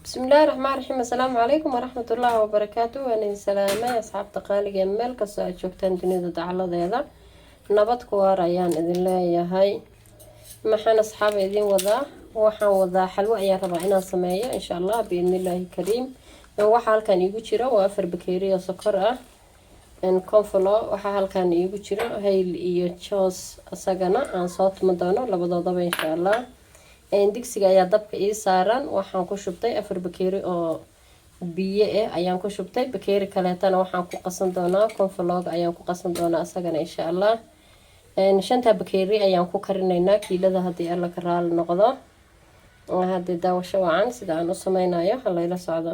بسم الله الرحمن الرحيم. السلام عليكم ورحمة الله وبركاته. وأنا سلامة أصحاب تقالي جمال كسو شوفتان دنيا دعالة نبضكو ريان إذن الله يا هاي محن أصحاب إذن وضع وحن وضع حلوة يا ربعنا سماية إن شاء الله بإذن الله الكريم. وحال كان يجرا وافر بكيريا سكر إن كونفلا وحال كان يجرا هاي اليوتشوس أسجنا عن صوت مدانو لبضاضة إن شاء الله. digsiga ayaa dabka ii saaran waxaan ku shubtay 4 bakeeri oo biyo ayaan ku shubtay bakeeri kaleetana waxaan ku qasan doonaa konflog ayaan ku qasan doonaa asagana insha Allah shanta bakeeri ayaan ku karinaynaa kiilada hadii alla ka raal noqdo hadii daawasho wacan sida aan u sameeynayo halayla socdo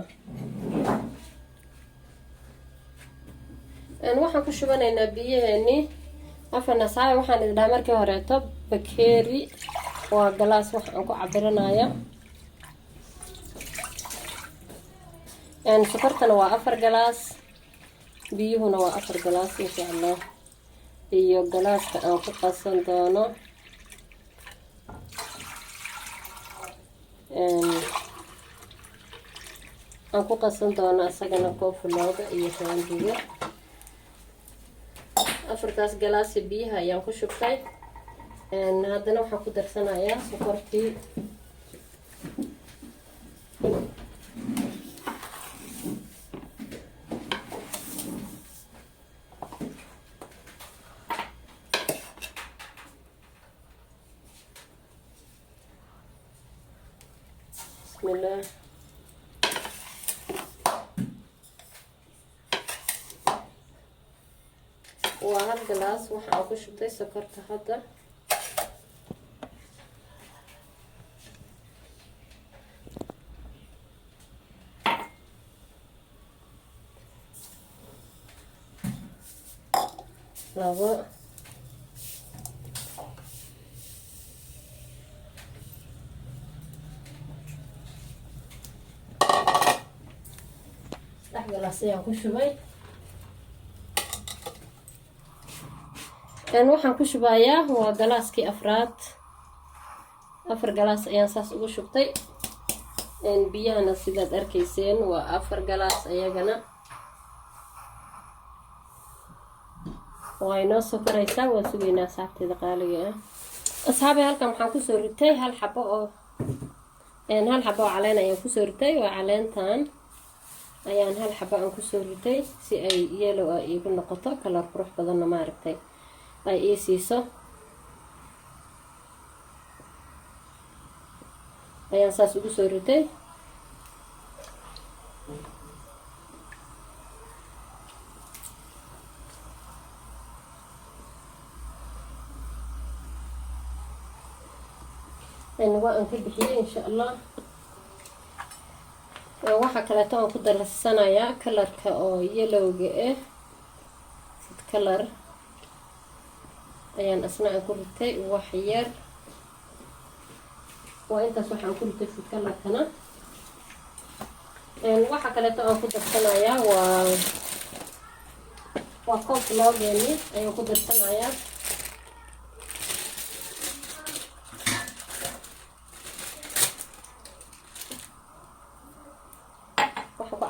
waxaan ku shubanaynaa biyaheeni afana saay waxaan idhaa markii horeeto bakeeri وجلاس وحن كعبرنايا يعني سكرتنا وافر جلاس بيهنا وافر جلاس ان شاء الله iyo galaaska aan ku qasan doono asagana kooflooga iyo shaandiga afartaas galaas biyaha ayaan ku shubtay haddana waxaan ku darsanayaa sokortii bismillah waa hal galaas waxaan ku shubtay sokorta hadda labo galaas ayaan ku shubay waxaan ku shubayaa waa galaaskii afraad afar galaas ayaan saas ugu shubtay biyahana sidaad arkayseen waa afar galaas ayagana وينو سكريسا وسوينا صاحبتي دقالية أصحابي هالكم حنكو سورتي هالحبة هالحبة علينا ينكو سورتي وعلين تان أيان هالحبة أنكو سورتي سي أي يلو يكون نقطة كلا بروح بدنا ما عرفتي أي سيسو أيان ساس أنكو سورتي وأنا في بحية إن شاء الله waxa kale oo ku darsanaya kalarka oo yellow-ga sid kalar ayaan asnaa ku ritay wax yar intaas waxaan ku ritay sid kalarkana waxa kale oo ku darsanaya waa konflogeni ayaan ku darsanaya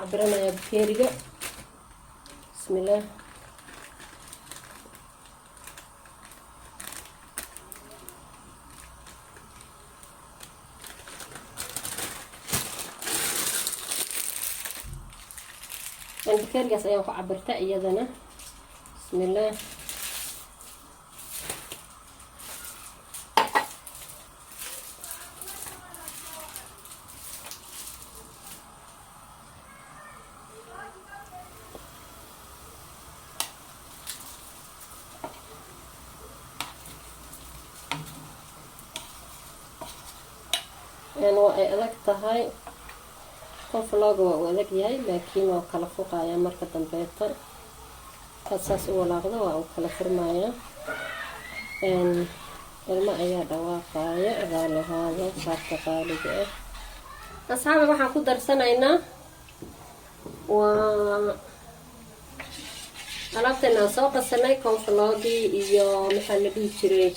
عبرنا بكيرجة بسم الله البكيرجة سيوف عبرتها يدنا بسم الله يعني وأي أذكت هاي كونفلوغ وأذك ياي لكن وكلا فوقايا مركة دنبيتا كاساس ولاغدا وكلا فرمايا الماء يا دواقايا غالي هذا صارت غالي أصحابي waxaan ku darsanaynaa waa alaabteena soo qasanay konfloogi iyo maxaa la dhihi jiray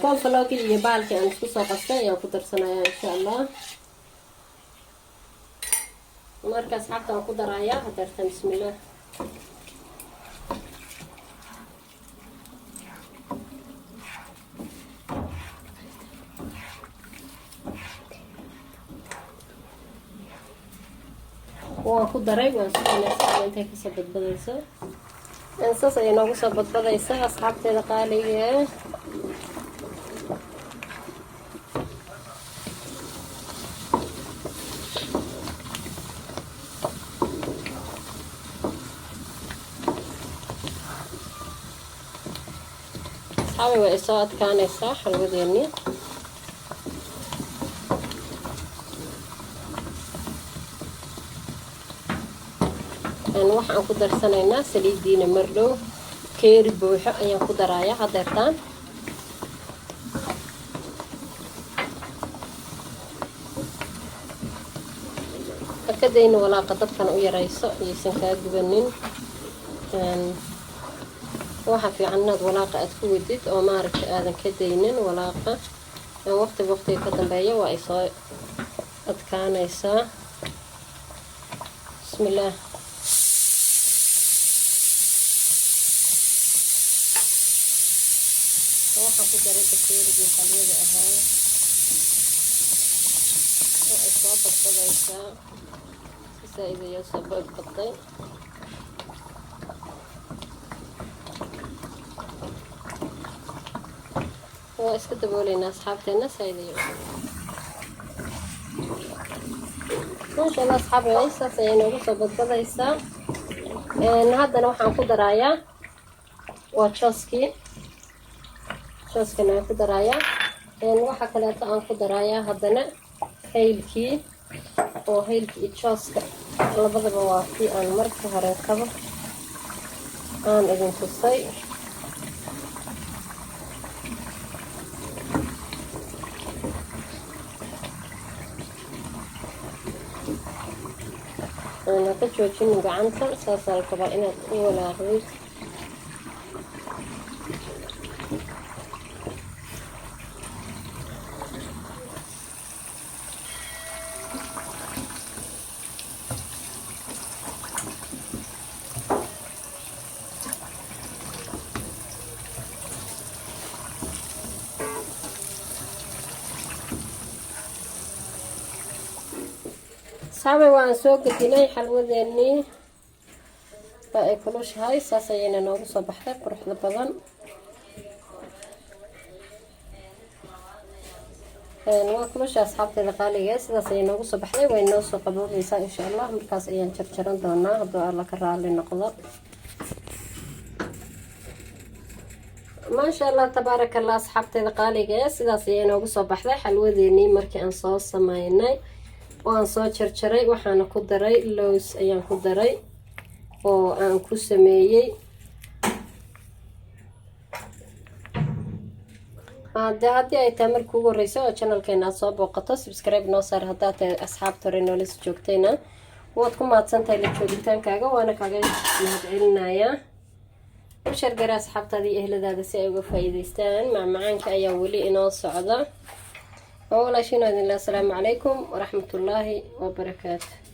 كون فلوكي يبالك أن تكسو قصة يا كتر سنة إن شاء الله. مركز حتى وقدر عيا هدرت بسم الله. وأخذ دري وأسمع أنت كسبت بديسة إنساس أي نوع كسبت بديسة أصحاب تدقالي أصحابي وإساءة كان إساء حلوة ديني waxaan ku darsanaynaa saliidiina mardhow keeri buuxo ayaan ku daraaya hadeertaan hakadayna walaaqa dabkan u yarayso ayaysan kaa gubanin waxa fiican inaad walaaqa aad ku wadid oo maaragta aadan ka daynin walaaqa waqtiga ka dambeeya waa ay soo adkaanaysaa bismillaah waxaan ku daray bakeerigii xalwada ahaa oo ay soo badbadaysaa si saaid ayaa soo badbaday waa iska dabooleynaa asxaabteena saaid ayaa maasha allah asxaabay saas ayay noogu soo badbadaysaa haddana waxaan ku darayaa waa jooskii aan ku darayaa waxa kale aan ku darayaa haddana haylkii oo haylkii jooska labadaba waa kii aan markii hore kaba aan idin tusay أنا كجوجين gacanta saas aan rabaa inaad u walaaqdid صعبة وأنا سوق ديني حلوة ذني فأكلوش هاي ساسينا نوع صباحك بروح لبضن نواكلوش أصحابتي الغالية ساسينا نوع صباحك وين نوصل قبول إنسان إن شاء الله مركز أيام شرشران دونا هدو الله كرال النقضة ما شاء الله تبارك الله أصحابتي الغالية ساسينا نوع صباحك حلوة ذني مركي أنصاص سمايناي waan soo jarjaray waxaana ku daray lows ayaan ku daray oo aan ku sameeyay haddii ay tahay markii ugu horreysay oo channelkeena aad soo booqato subscribe noo saar haddaad tahay asxaabta hore noola soo joogtayna waad ku mahadsantahay la joogitaankaaga waana kaaga mahadcelinayaa u shargara asxaabtaada iyo ehladaada si ay uga faa'iidaystaan macmacaanka ayaa weli inoo socda والله شنو السلام عليكم ورحمة الله وبركاته.